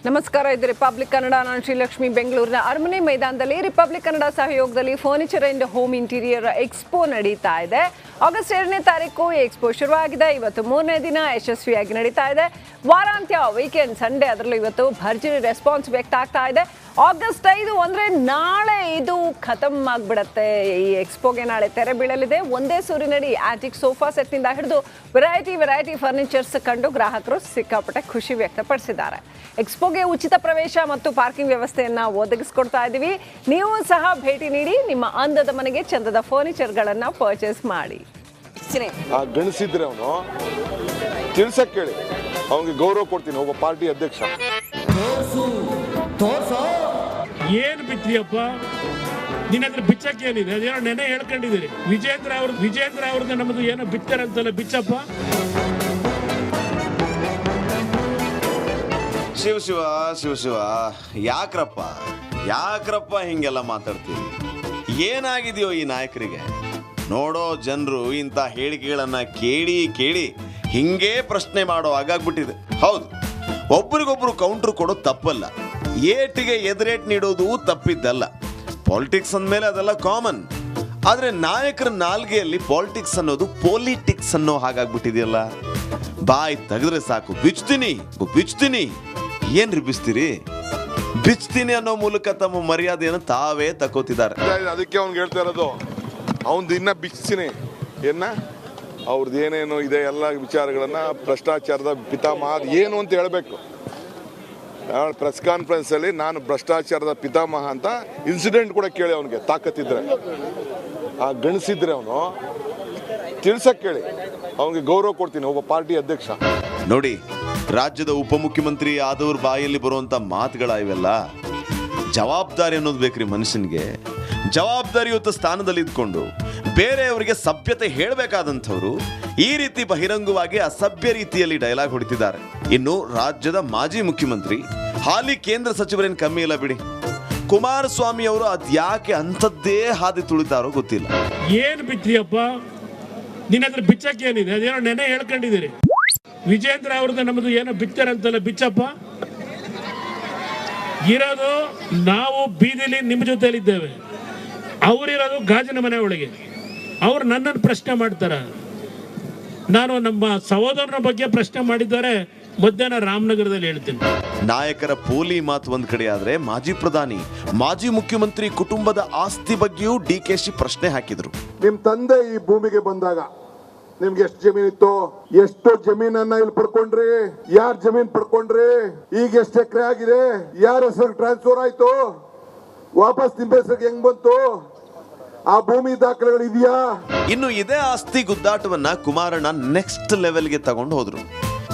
ನಮಸ್ಕಾರ. ಇದು ರಿಪಬ್ಲಿಕ್ ಕನ್ನಡ. ನಾನು ಶ್ರೀಲಕ್ಷ್ಮಿ. ಬೆಂಗಳೂರಿನ ಅರಮನೆ ಮೈದಾನದಲ್ಲಿ ರಿಪಬ್ಲಿಕ್ ಕನ್ನಡ ಸಹಯೋಗದಲ್ಲಿ furniture and home interior expo ನಡೀತಾ ಇದೆ. ಆಗಸ್ಟ್ 2ನೇ ತಾರೀಕು ಈ ಎಕ್ಸ್ಪೋ ಶುರುವಾಗಿದೆ. ಇವತ್ತು 3ನೇ ದಿನ ಯಶಸ್ವಿಯಾಗಿ ನಡೀತಾ ಇದೆ. ವಾರಾಂತ್ಯ, ವೀಕೆಂಡ್, ಸಂಡೇ ಅದರಲ್ಲೂ ಇವತ್ತು ಭರ್ಜರಿ ರೆಸ್ಪಾನ್ಸ್ ವ್ಯಕ್ತ ಆಗ್ತಾ ಇದೆ. ಆಗಸ್ಟ್ 5 ಅಂದರೆ ನಾಳೆ ಇದು ಖತಮ್ ಆಗಿಬಿಡತ್ತೆ. ಈ ಎಕ್ಸ್ಪೋಗೆ ನಾಳೆ ತೆರೆ ಬೀಳಲಿದೆ. ಒಂದೇ ಸೂರಿನಡಿ ಆಟಿಕ್ ಸೋಫಾ ಸೆಟ್ನಿಂದ ಹಿಡಿದು ವೆರೈಟಿ ಫರ್ನಿಚರ್ಸ್ ಕಂಡು ಗ್ರಾಹಕರು ಸಿಕ್ಕಾಪಟ್ಟೆ ಖುಷಿ ವ್ಯಕ್ತಪಡಿಸಿದ್ದಾರೆ. ಎಕ್ಸ್ಪೋಗೆ ಉಚಿತ ಪ್ರವೇಶ ಮತ್ತು ಪಾರ್ಕಿಂಗ್ ವ್ಯವಸ್ಥೆಯನ್ನು ಒದಗಿಸ್ಕೊಡ್ತಾ ಇದ್ದೀವಿ. ನೀವು ಸಹ ಭೇಟಿ ನೀಡಿ ನಿಮ್ಮ ಅಂದದ ಮನೆಗೆ ಚಂದದ ಫರ್ನಿಚರ್ಗಳನ್ನು ಪರ್ಚೇಸ್ ಮಾಡಿ. ಗಣಿಸಿದ್ರೆ ಅವನು ತಿಳ್ಸಕ್ ಕೇಳಿ, ಅವನಿಗೆ ಗೌರವ ಕೊಡ್ತೀನಿ. ಒಬ್ಬ ಪಾರ್ಟಿ ಅಧ್ಯಕ್ಷ. ಏನು ಬಿತ್ತಿಯಪ್ಪ ನಿನ್ನ ಹತ್ರ ಬಿಚ್ಚಕ್ಕೆ ಏನಿದೆ? ಅದೇನೋ ನೆನೆ ಹೇಳ್ಕೊಂಡಿದ್ದೀರಿ. ವಿಜೇಂದ್ರ ಅವ್ರದ್ದು ನಮ್ಮದು ಏನೋ ಬಿತ್ತಾರಂತಲ್ಲ, ಬಿಚ್ಚಪ್ಪ. ಶಿವ ಯಾಕ್ರಪ್ಪ ಹಿಂಗೆಲ್ಲ ಮಾತಾಡ್ತೀವಿ? ಏನಾಗಿದೆಯೋ ಈ ನಾಯಕರಿಗೆ? ನೋಡೋ ಜನರು ಇಂಥ ಹೇಳಿಕೆಗಳನ್ನ ಕೇಳಿ ಹಿಂಗೇ ಪ್ರಶ್ನೆ ಮಾಡೋ ಹಾಗಾಗ್ಬಿಟ್ಟಿದೆ. ಹೌದು, ಒಬ್ರಿಗೊಬ್ರು ಕೌಂಟ್ರ್ ಕೊಡೋದು ತಪ್ಪಲ್ಲ, ಏಟಿಗೆ ಎದುರೇಟ್ ನೀಡೋದು ತಪ್ಪಿದ್ದಲ್ಲ. ಪಾಲಿಟಿಕ್ಸ್ ಅಂದಮೇಲೆ ಅದೆಲ್ಲ ಕಾಮನ್. ಆದರೆ ನಾಯಕರ ನಾಲ್ಗೆಯಲ್ಲಿ ಪಾಲಿಟಿಕ್ಸ್ ಅನ್ನೋದು ಪೊಲಿಟಿಕ್ಸ್ ಅನ್ನೋ ಹಾಗಾಗ್ಬಿಟ್ಟಿದೆಯಲ್ಲ. ಬಾಯಿ ತೆಗೆದ್ರೆ ಸಾಕು, ಬಿಚ್ತೀನಿ. ಏನ್ರಿ ಬಿಚ್ತೀರಿ? ಬಿಚ್ತೀನಿ ಅನ್ನೋ ಮೂಲಕ ತಮ್ಮ ಮರ್ಯಾದೆಯನ್ನು ತಾವೇ ತಕೋತಿದ್ದಾರೆ. ಅದಕ್ಕೆ ಅವ್ನಿಗೆ ಹೇಳ್ತಾ ಇರೋದು, ಅವನ್ ಇನ್ನ ಬಿಚ್ತೀನಿ ಅವ್ರದ್ದು ಏನೇನು ಇದೆ ಎಲ್ಲ ವಿಚಾರಗಳನ್ನ, ಭ್ರಷ್ಟಾಚಾರದ ಪಿತಾಮಹ ಏನು ಅಂತ ಹೇಳ್ಬೇಕು. ಪ್ರೆಸ್ ಕಾನ್ಫರೆನ್ಸ್ ಅಲ್ಲಿ ನಾನು ಭ್ರಷ್ಟಾಚಾರದ ಪಿತಾಮಹ ಅಂತ ಇನ್ಸಿಡೆಂಟ್ ಕೂಡ ಕೇಳಿ ಅವನಿಗೆ ತಾಕತ್ತಿದ್ರೆ, ಗಣಿಸಿದ್ರೆ ಅವನು ತಿಳ್ಸಕ್ ಕೇಳಿ, ಅವನಿಗೆ ಗೌರವ ಕೊಡ್ತೀನಿ. ಒಬ್ಬ ಪಾರ್ಟಿ ಅಧ್ಯಕ್ಷ. ನೋಡಿ, ರಾಜ್ಯದ ಉಪಮುಖ್ಯಮಂತ್ರಿ ಆದವ್ರ ಬಾಯಲ್ಲಿ ಬರುವಂತ ಮಾತುಗಳ ಇವೆಲ್ಲ. ಜವಾಬ್ದಾರಿ ಅನ್ನೋದು ಬೇಕ್ರಿ ಮನುಷ್ಯನಿಗೆ. ಜವಾಬ್ದಾರಿಯುತ ಸ್ಥಾನದಲ್ಲಿ ಇದ್ಕೊಂಡು ಬೇರೆಯವರಿಗೆ ಸಭ್ಯತೆ ಹೇಳಬೇಕಾದಂಥವ್ರು ಈ ರೀತಿ ಬಹಿರಂಗವಾಗಿ ಅಸಭ್ಯ ರೀತಿಯಲ್ಲಿ ಡೈಲಾಗ್ ಹೊಡಿತಿದ್ದಾರೆ. ಇನ್ನು ರಾಜ್ಯದ ಮಾಜಿ ಮುಖ್ಯಮಂತ್ರಿ, ಹಾಲಿ ಕೇಂದ್ರ ಸಚಿವರೇನು ಕಮ್ಮಿ ಇಲ್ಲ ಬಿಡಿ. ಕುಮಾರಸ್ವಾಮಿ ಅವರು ಅದ್ಯಾಕೆ ಅಂಥದ್ದೇ ಹಾದಿ ತುಳಿತಾರೋ ಗೊತ್ತಿಲ್ಲ. ಏನು ಬಿತ್ತಿಯಪ್ಪ ನಿನ್ನ ಹತ್ರ ಬಿಚ್ಚಕ್ಕೆ ಏನಿದೆ? ಅದೇನೋ ನೆನೆ ಹೇಳ್ಕೊಂಡಿದ್ದೀರಿ. ವಿಜೇಂದ್ರ ಅವ್ರದ್ದು ನಮ್ಮದು ಏನೋ ಬಿತ್ತಾರಂತಲ್ಲ, ಬಿಚ್ಚಪ್ಪ. ಇರೋದು ನಾವು ಬೀದಿಲಿ ನಿಮ್ಮ ಜೊತೆಲಿದ್ದೇವೆ, ಅವರಿರೋದು ಗಾಜಿನ ಮನೆ ಒಳಗೆ. ಅವ್ರು ನನ್ನನ್ನು ಪ್ರಶ್ನೆ ಮಾಡ್ತಾರ. ನಾನು ನಮ್ಮ ಸಹೋದರನ ಬಗ್ಗೆ ಪ್ರಶ್ನೆ ಮಾಡಿದ್ದಾರೆ. ಮಧ್ಯಾಹ್ನ ರಾಮನಗರದಲ್ಲಿ ಹೇಳ್ತೀನಿ. ನಾಯಕರ ಪೋಲಿ ಮಾತು ಒಂದ್ ಕಡೆ ಆದ್ರೆ, ಮಾಜಿ ಪ್ರಧಾನಿ, ಮಾಜಿ ಮುಖ್ಯಮಂತ್ರಿ ಕುಟುಂಬದ ಆಸ್ತಿ ಬಗ್ಗೆಯೂ ಡಿಕೆಶಿ ಪ್ರಶ್ನೆ ಹಾಕಿದ್ರು. ನಿಮ್ ತಂದೆ ಈ ಭೂಮಿಗೆ ಬಂದಾಗ ನಿಮ್ಗೆ ಎಷ್ಟು ಜಮೀನ್ ಇತ್ತು? ಎಷ್ಟು ಜಮೀನನ್ನ ಇಲ್ಲಿ ಪಡ್ಕೊಂಡ್ರಿ? ಯಾರ್ ಜಮೀನ್ ಪಡ್ಕೊಂಡ್ರಿ? ಈಗ ಎಷ್ಟು ಎಕರೆ ಆಗಿದೆ? ಯಾರ ಹೆಸರು ಟ್ರಾನ್ಸ್ಫರ್ ಆಯ್ತು? ವಾಪಸ್ ನಿಮ್ಮ ಹೆಸರಿಗೆ ಹೆಂಗ್ ಬಂತು? ಆ ಭೂಮಿ ದಾಖಲೆಗಳು ಇದೆಯಾ? ಇನ್ನು ಇದೇ ಆಸ್ತಿ ಗುದ್ದಾಟವನ್ನ ಕುಮಾರಣ್ಣ ನೆಕ್ಸ್ಟ್ ಲೆವೆಲ್ಗೆ ತಗೊಂಡು ಹೋದ್ರು.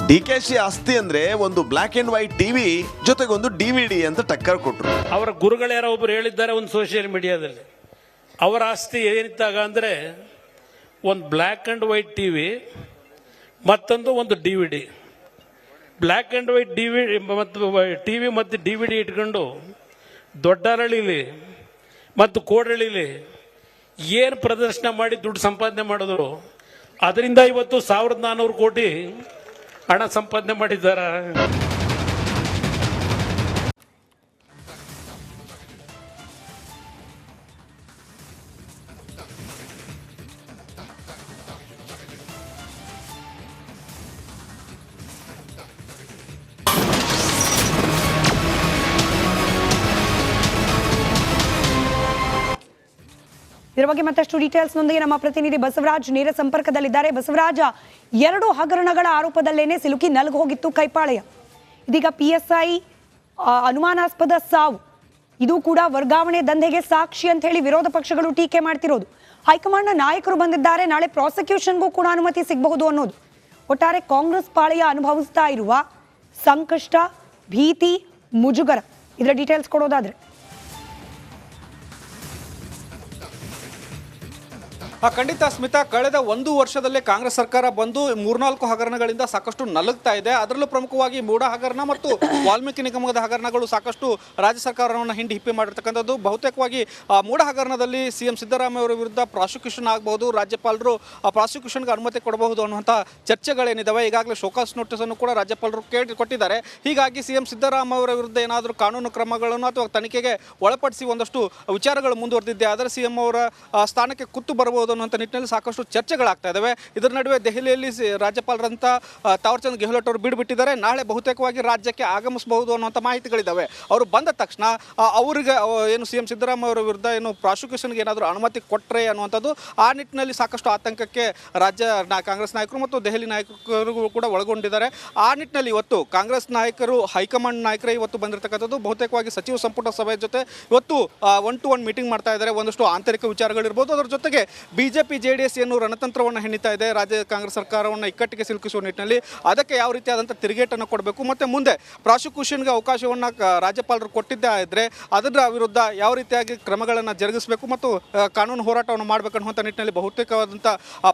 ಡಿಕೆಶಿ ಆಸ್ತಿ ಅಂದ್ರೆ ಒಂದು ಬ್ಲಾಕ್ ಅಂಡ್ ವೈಟ್ ಟಿವಿ ಜೊತೆಗೊಂದು DVD ಅಂತ ಟಕ್ಕರ್ ಕೊಟ್ರು. ಅವರ ಗುರುಗಳು ಯಾರೋ ಒಬ್ರು ಹೇಳಿದ್ದಾರೆ ಒಂದು ಸೋಷಿಯಲ್ ಮೀಡಿಯಾದಲ್ಲಿ. ಅವರ ಆಸ್ತಿ ಏನಿತ್ತಾಗ ಅಂದ್ರೆ ಒಂದು ಬ್ಲ್ಯಾಕ್ ಆ್ಯಂಡ್ ವೈಟ್ ಟಿವಿ, ಮತ್ತೊಂದು ಒಂದು DVD. ಬ್ಲ್ಯಾಕ್ ಆ್ಯಂಡ್ ವೈಟ್ ಮತ್ತು ಟಿವಿ ಮತ್ತು DVD ಇಟ್ಕೊಂಡು ದೊಡ್ಡರಳಿಲಿ ಮತ್ತು ಕೋಡಳಿಲಿ ಏನು ಪ್ರದರ್ಶನ ಮಾಡಿ ದುಡ್ಡು ಸಂಪಾದನೆ ಮಾಡಿದ್ರು. ಅದರಿಂದ ಇವತ್ತು 1400 ಕೋಟಿ ಹಣ ಸಂಪಾದನೆ ಮಾಡಿದ್ದಾರೆ. ಇದರ ಬಗ್ಗೆ ಮತ್ತಷ್ಟು ಡೀಟೇಲ್ಸ್ನೊಂದಿಗೆ ನಮ್ಮ ಪ್ರತಿನಿಧಿ ಬಸವರಾಜ್ ನೇರ ಸಂಪರ್ಕದಲ್ಲಿದ್ದಾರೆ. ಬಸವರಾಜ, 2 ಹಗರಣಗಳ ಆರೋಪದಲ್ಲೇನೆ ಸಿಲುಕಿ ನಲುಗು ಹೋಗಿತ್ತು ಕೈಪಾಳೆಯ. ಇದೀಗ PSI ಅನುಮಾನಾಸ್ಪದ ಸಾವು, ಇದು ಕೂಡ ವರ್ಗಾವಣೆ ದಂಧೆಗೆ ಸಾಕ್ಷಿ ಅಂತ ಹೇಳಿ ವಿರೋಧ ಪಕ್ಷಗಳು ಟೀಕೆ ಮಾಡ್ತಿರೋದು. ಹೈಕಮಾಂಡ್ನ ನಾಯಕರು ಬಂದಿದ್ದಾರೆ, ನಾಳೆ ಪ್ರಾಸಿಕ್ಯೂಷನ್ಗೂ ಕೂಡ ಅನುಮತಿ ಸಿಗಬಹುದು ಅನ್ನೋದು. ಒಟ್ಟಾರೆ ಕಾಂಗ್ರೆಸ್ ಪಾಳೆಯ ಅನುಭವಿಸ್ತಾ ಇರುವ ಸಂಕಷ್ಟ, ಭೀತಿ, ಮುಜುಗರ, ಇದರ ಡೀಟೇಲ್ಸ್ ಕೊಡೋದಾದ್ರೆ. ಖಂಡಿತ ಸ್ಮಿತಾ, ಕಳೆದ 1 ವರ್ಷದಲ್ಲೇ ಕಾಂಗ್ರೆಸ್ ಸರ್ಕಾರ ಬಂದು 3-4 ಹಗರಣಗಳಿಂದ ಸಾಕಷ್ಟು ನಲುಗ್ತಾ ಇದೆ. ಅದರಲ್ಲೂ ಪ್ರಮುಖವಾಗಿ ಮೂಡ ಹಗರಣ ಮತ್ತು ವಾಲ್ಮೀಕಿ ನಿಗಮದ ಹಗರಣಗಳು ಸಾಕಷ್ಟು ರಾಜ್ಯ ಸರ್ಕಾರವನ್ನು ಹಿಂಡಿ ಹಿಪ್ಪೆ ಮಾಡಿರ್ತಕ್ಕಂಥದ್ದು. ಬಹುತೇಕವಾಗಿ ಮೂಡ ಹಗರಣದಲ್ಲಿ ಸಿಎಂ ಸಿದ್ದರಾಮಯ್ಯ ಅವರ ವಿರುದ್ಧ ಪ್ರಾಸಿಕ್ಯೂಷನ್ ಆಗಬಹುದು, ರಾಜ್ಯಪಾಲರು ಪ್ರಾಸಿಕ್ಯೂಷನ್ಗೆ ಅನುಮತಿ ಕೊಡಬಹುದು ಅನ್ನುವಂಥ ಚರ್ಚೆಗಳೇನಿದ್ದಾವೆ. ಈಗಾಗಲೇ ಶೋಕಾಸ್ ನೋಟಿಸ್ ಅನ್ನು ಕೂಡ ರಾಜ್ಯಪಾಲರು ಕೊಟ್ಟಿದ್ದಾರೆ. ಹೀಗಾಗಿ ಸಿಎಂ ಸಿದ್ದರಾಮಯ್ಯ ಅವರ ವಿರುದ್ಧ ಏನಾದರೂ ಕಾನೂನು ಕ್ರಮಗಳನ್ನು ಅಥವಾ ತನಿಖೆಗೆ ಒಳಪಡಿಸಿ ಒಂದಷ್ಟು ವಿಚಾರಗಳು ಮುಂದುವರೆದಿದೆ. ಆದರೆ ಸಿಎಂ ಅವರ ಸ್ಥಾನಕ್ಕೆ ಕುತ್ತು ಬರಬಹುದು ಅನ್ನುವಂಥ ನಿಟ್ಟಿನಲ್ಲಿ ಸಾಕಷ್ಟು ಚರ್ಚೆಗಳಾಗ್ತಾ ಇದ್ದಾವೆ. ಇದರ ನಡುವೆ ದೆಹಲಿಯಲ್ಲಿ ರಾಜ್ಯಪಾಲರಂತ ತಾವರ್ಚಂದ್ ಗೆಹ್ಲೋಟ್ ಅವರು ಬಿಟ್ಟಿದ್ದಾರೆ. ನಾಳೆ ಬಹುತೇಕವಾಗಿ ರಾಜ್ಯಕ್ಕೆ ಆಗಮಿಸಬಹುದು ಅನ್ನುವಂಥ ಮಾಹಿತಿಗಳಿದ್ದಾವೆ. ಅವರು ಬಂದ ತಕ್ಷಣ ಅವರಿಗೆ ಏನು ಸಿಎಂ ಸಿದ್ದರಾಮಯ್ಯ ಅವರ ವಿರುದ್ಧ ಏನು ಪ್ರಾಸಿಕ್ಯೂಷನ್ಗೆ ಏನಾದರೂ ಅನುಮತಿ ಕೊಟ್ಟರೆ ಅನ್ನುವಂಥದ್ದು ಆ ನಿಟ್ಟಿನಲ್ಲಿ ಸಾಕಷ್ಟು ಆತಂಕಕ್ಕೆ ರಾಜ್ಯ ಕಾಂಗ್ರೆಸ್ ನಾಯಕರು ಮತ್ತು ದೆಹಲಿ ನಾಯಕರು ಕೂಡ ಒಳಗೊಂಡಿದ್ದಾರೆ. ಆ ನಿಟ್ಟಿನಲ್ಲಿ ಇವತ್ತು ಕಾಂಗ್ರೆಸ್ ನಾಯಕರು, ಹೈಕಮಾಂಡ್ ನಾಯಕರೇ ಇವತ್ತು ಬಂದಿರತಕ್ಕಂಥದ್ದು. ಬಹುತೇಕವಾಗಿ ಸಚಿವ ಸಂಪುಟ ಸಭೆ ಜೊತೆ ಇವತ್ತು 1-to-1 ಮೀಟಿಂಗ್ ಮಾಡ್ತಾ ಇದ್ದಾರೆ. ಒಂದಷ್ಟು ಆಂತರಿಕ ವಿಚಾರಗಳಿರ್ಬೋದು. ಅದರ ಜೊತೆಗೆ ಬಿಜೆಪಿ JDS ಏನು ರಣತಂತ್ರವನ್ನು ಹೆಣಿತಾ ಇದೆ ರಾಜ್ಯ ಕಾಂಗ್ರೆಸ್ ಸರ್ಕಾರವನ್ನು ಇಕ್ಕಟ್ಟಿಗೆ ಸಿಲುಕಿಸುವ ನಿಟ್ಟಿನಲ್ಲಿ, ಅದಕ್ಕೆ ಯಾವ ರೀತಿಯಾದಂಥ ತಿರುಗೇಟನ್ನು ಕೊಡಬೇಕು ಮತ್ತು ಮುಂದೆ ಪ್ರಾಸಿಕ್ಯೂಷನ್ಗೆ ಅವಕಾಶವನ್ನು ರಾಜ್ಯಪಾಲರು ಕೊಟ್ಟಿದ್ದೇ ಆದರೆ ಅದರ ವಿರುದ್ಧ ಯಾವ ರೀತಿಯಾಗಿ ಕ್ರಮಗಳನ್ನು ಜರುಗಿಸಬೇಕು ಮತ್ತು ಕಾನೂನು ಹೋರಾಟವನ್ನು ಮಾಡಬೇಕು ಅನ್ನುವಂಥ ನಿಟ್ಟಿನಲ್ಲಿ ಬಹುತೇಕವಾದಂಥ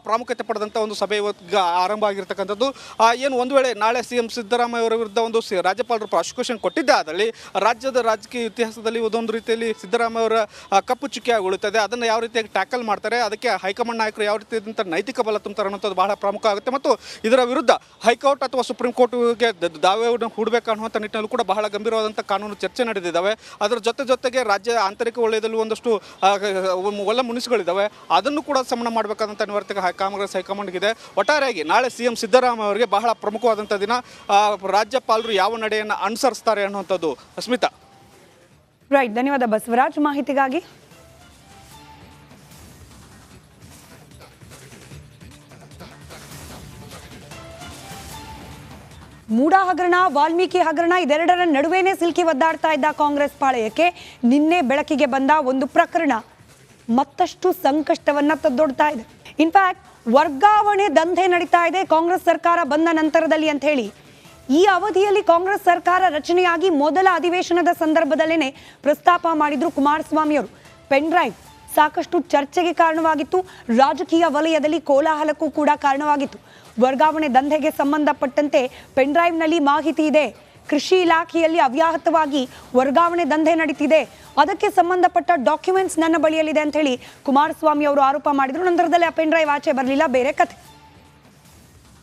ಪ್ರಾಮುಖ್ಯತೆ ಪಡೆದಂಥ ಒಂದು ಸಭೆ ಇವತ್ತು ಆರಂಭ ಆಗಿರ್ತಕ್ಕಂಥದ್ದು. ಏನು ಒಂದು ವೇಳೆ ನಾಳೆ ಸಿಎಂ ಸಿದ್ದರಾಮಯ್ಯ ಅವರ ವಿರುದ್ಧ ಒಂದು ರಾಜ್ಯಪಾಲರು ಪ್ರಾಸಿಕ್ಯೂಷನ್ ಕೊಟ್ಟಿದ್ದೇ ಆದಲ್ಲಿ ರಾಜ್ಯದ ರಾಜಕೀಯ ಇತಿಹಾಸದಲ್ಲಿ ಒಂದೊಂದು ರೀತಿಯಲ್ಲಿ ಸಿದ್ದರಾಮಯ್ಯ ಅವರ ಕಪ್ಪು ಚುಕ್ಕಿಯಾಗಿ ಉಳಿತದೆ. ಅದನ್ನು ಯಾವ ರೀತಿಯಾಗಿ ಟ್ಯಾಕಲ್ ಮಾಡ್ತಾರೆ, ಅದಕ್ಕೆ ಹೈಕಮಾಂಡ್ ನಾಯಕರು ಯಾವ ರೀತಿಯಾದಂಥ ನೈತಿಕ ಬಲ ತುಂಬ್ತಾರೆ ಅನ್ನೋಂಥದ್ದು ಬಹಳ ಪ್ರಮುಖ ಆಗುತ್ತೆ. ಮತ್ತು ಇದರ ವಿರುದ್ಧ ಹೈಕೋರ್ಟ್ ಅಥವಾ ಸುಪ್ರೀಂ ಕೋರ್ಟ್ಗೆ ದಾವೆಯನ್ನು ಹೂಡಬೇಕು ಅನ್ನುವಂಥ ನಿಟ್ಟಿನಲ್ಲಿ ಕೂಡ ಬಹಳ ಗಂಭೀರವಾದಂಥ ಕಾನೂನು ಚರ್ಚೆ ನಡೆದಿದ್ದಾವೆ. ಅದರ ಜೊತೆಗೆ ರಾಜ್ಯ ಆಂತರಿಕ ವಲಯದಲ್ಲಿ ಒಂದಷ್ಟು ಒಲ್ಲ ಮುನಿಸುಗಳಿದ್ದಾವೆ. ಅದನ್ನು ಕೂಡ ಸಮನ ಮಾಡಬೇಕಾದಂಥ ಅನಿವಾರ್ಯತೆ ಕಾಂಗ್ರೆಸ್ ಹೈಕಮಾಂಡ್ಗಿದೆ. ಒಟ್ಟಾರೆಯಾಗಿ ನಾಳೆ ಸಿಎಂ ಸಿದ್ದರಾಮಯ್ಯ ಅವರಿಗೆ ಬಹಳ ಪ್ರಮುಖವಾದಂಥ ದಿನ. ರಾಜ್ಯಪಾಲರು ಯಾವ ನಡೆಯನ್ನು ಅನುಸರಿಸ್ತಾರೆ ಅನ್ನುವಂಥದ್ದು. ಸ್ಮಿತಾ. ರೈಟ್, ಧನ್ಯವಾದ ಬಸವರಾಜ್ ಮಾಹಿತಿಗಾಗಿ. ಮೂಡ ಹಗರಣ, ವಾಲ್ಮೀಕಿ ಹಗರಣ ಇದೆರಡರ ನಡುವೆನೇ ಸಿಲುಕಿ ಒದ್ದಾಡ್ತಾ ಇದ್ದ ಕಾಂಗ್ರೆಸ್ ಪಾಳೆಯಕ್ಕೆ ನಿನ್ನೆ ಬೆಳಕಿಗೆ ಬಂದ ಒಂದು ಪ್ರಕರಣ ಮತ್ತಷ್ಟು ಸಂಕಷ್ಟವನ್ನ ತಂದೊಡ್ತಾ ಇದೆ. ಇನ್ಫ್ಯಾಕ್ಟ್ ವರ್ಗಾವಣೆ ದಂಧೆ ನಡೀತಾ ಇದೆ ಕಾಂಗ್ರೆಸ್ ಸರ್ಕಾರ ಬಂದ ನಂತರದಲ್ಲಿ ಅಂತ ಹೇಳಿ ಈ ಅವಧಿಯಲ್ಲಿ ಕಾಂಗ್ರೆಸ್ ಸರ್ಕಾರ ರಚನೆಯಾಗಿ ಮೊದಲ ಅಧಿವೇಶನದ ಸಂದರ್ಭದಲ್ಲೇನೆ ಪ್ರಸ್ತಾಪ ಮಾಡಿದ್ರು ಕುಮಾರಸ್ವಾಮಿ ಅವರು. ಪೆನ್ ಡ್ರೈವ್ ಸಾಕಷ್ಟು ಚರ್ಚೆಗೆ ಕಾರಣವಾಗಿತ್ತು, ರಾಜಕೀಯ ವಲಯದಲ್ಲಿ ಕೋಲಾಹಲಕ್ಕೂ ಕೂಡ ಕಾರಣವಾಗಿತ್ತು. ವರ್ಗಾವಣೆ ದಂಧೆಗೆ ಸಂಬಂಧಪಟ್ಟಂತೆ ಪೆನ್ ಡ್ರೈವ್ನಲ್ಲಿ ಮಾಹಿತಿ ಇದೆ, ಕೃಷಿ ಇಲಾಖೆಯಲ್ಲಿ ಅವ್ಯಾಹತವಾಗಿ ವರ್ಗಾವಣೆ ದಂಧೆ ನಡೀತಿದೆ, ಅದಕ್ಕೆ ಸಂಬಂಧಪಟ್ಟ ಡಾಕ್ಯುಮೆಂಟ್ಸ್ ನನ್ನ ಬಳಿಯಲ್ಲಿದೆ ಅಂತ ಹೇಳಿ ಕುಮಾರಸ್ವಾಮಿ ಅವರು ಆರೋಪ ಮಾಡಿದ್ರು. ನಂತರದಲ್ಲಿ ಆ ಪೆನ್ ಡ್ರೈವ್ ಆಚೆ ಬರಲಿಲ್ಲ, ಬೇರೆ ಕಥೆ.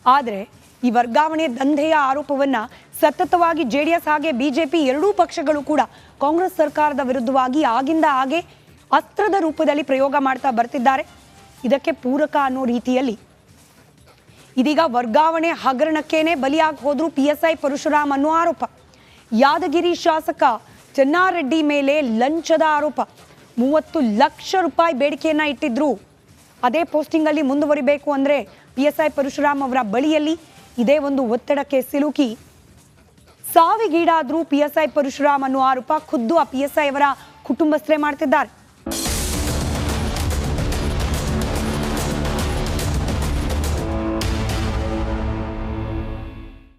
ಆದರೆ ಈ ವರ್ಗಾವಣೆ ದಂಧೆಯ ಆರೋಪವನ್ನ ಸತತವಾಗಿ JDS ಹಾಗೆ ಬಿಜೆಪಿ ಎರಡೂ ಪಕ್ಷಗಳು ಕೂಡ ಕಾಂಗ್ರೆಸ್ ಸರ್ಕಾರದ ವಿರುದ್ಧವಾಗಿ ಆಗಿಂದ ಹಾಗೆ ಅಸ್ತ್ರದ ರೂಪದಲ್ಲಿ ಪ್ರಯೋಗ ಮಾಡ್ತಾ ಬರ್ತಿದ್ದಾರೆ. ಇದಕ್ಕೆ ಪೂರಕ ಅನ್ನೋ ರೀತಿಯಲ್ಲಿ ಇದೀಗ ವರ್ಗಾವಣೆ ಹಗರಣಕ್ಕೇನೆ ಬಲಿಯಾಗಿ ಹೋದ್ರು PSI ಪರಶುರಾಮ್ ಅನ್ನೋ ಆರೋಪ. ಯಾದಗಿರಿ ಶಾಸಕ ಚೆನ್ನಾರೆಡ್ಡಿ ಮೇಲೆ ಲಂಚದ ಆರೋಪ. 30 ಲಕ್ಷ ರೂಪಾಯಿ ಬೇಡಿಕೆಯನ್ನ ಇಟ್ಟಿದ್ರು. ಅದೇ ಪೋಸ್ಟಿಂಗ್ ಅಲ್ಲಿ ಮುಂದುವರಿಬೇಕು ಅಂದ್ರೆ PSI ಪರಶುರಾಮ್ ಅವರ ಬಳಿಯಲ್ಲಿ ಇದೇ ಒಂದು ಒತ್ತಡಕ್ಕೆ ಸಿಲುಕಿ ಸಾವಿಗೀಡಾದ್ರು PSI ಪರಶುರಾಮ್ ಅನ್ನೋ ಆರೋಪ ಖುದ್ದು ಆ PSI ಅವರ ಕುಟುಂಬಸ್ಥರೇ ಮಾಡ್ತಿದ್ದಾರೆ.